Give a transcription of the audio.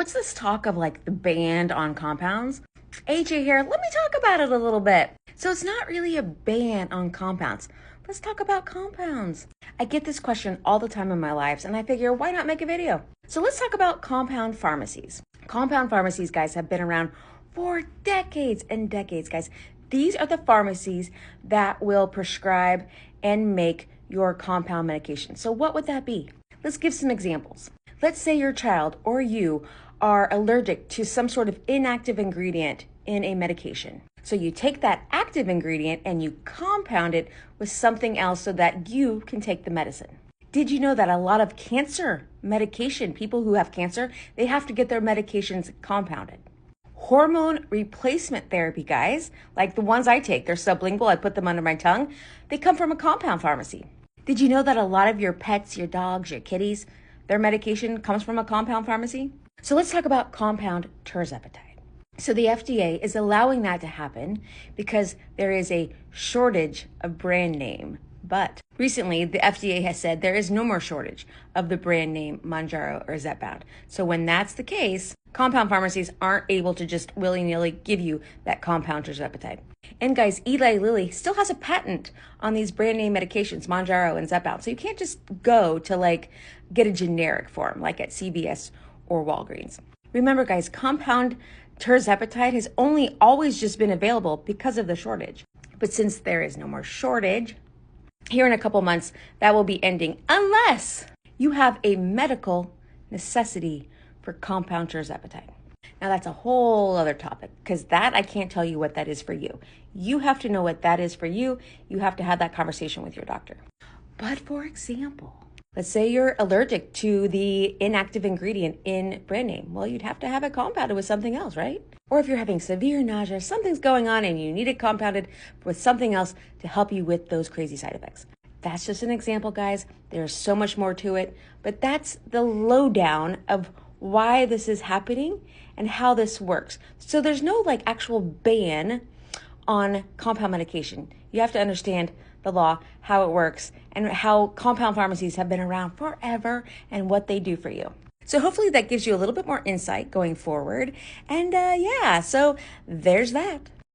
what's this talk of like the ban on compounds? AJ here, let me talk about it a little bit. So it's not really a ban on compounds. Let's talk about compounds. I get this question all the time in my lives, and I figure, why not make a video? So let's talk about compound pharmacies. Compound pharmacies, guys, have been around for decades and decades, guys. These are the pharmacies that will prescribe and make your compound medication. So what would that be? Let's give some examples. Let's say your child or you are allergic to some sort of inactive ingredient in a medication. So you take that active ingredient and you compound it with something else so that you can take the medicine. Did you know that a lot of cancer medication, people who have cancer, they have to get their medications compounded? Hormone replacement therapy, guys, like the ones I take, they're sublingual, I put them under my tongue, they come from a compound pharmacy. Did you know that a lot of your pets, your dogs, your kitties, their medication comes from a compound pharmacy? So let's talk about compound tirzepatide. So the FDA is allowing that to happen because there is a shortage of brand name. But recently, the FDA has said there is no more shortage of the brand name Mounjaro or Zepbound. So when that's the case, compound pharmacies aren't able to just willy-nilly give you that compound tirzepatide. And guys, Eli Lilly still has a patent on these brand name medications, Mounjaro and Zepbound. So you can't just go to get a generic form like at CVS or Walgreens. Remember, guys, compound tirzepatide has only always just been available because of the shortage. But since there is no more shortage, here in a couple months, that will be ending unless you have a medical necessity for compound tirzepatide. Now that's a whole other topic because that I can't tell you what that is for you. You have to know what that is for you. You have to have that conversation with your doctor. But for example, let's say you're allergic to the inactive ingredient in brand name. Well, you'd have to have it compounded with something else, right? Or if you're having severe nausea, something's going on and you need it compounded with something else to help you with those crazy side effects. That's just an example, guys. There's so much more to it, but that's the lowdown of why this is happening and how this works. So there's no actual ban on compound medication. You have to understand the law, how it works, and how compound pharmacies have been around forever and what they do for you. So hopefully that gives you a little bit more insight going forward. And so there's that.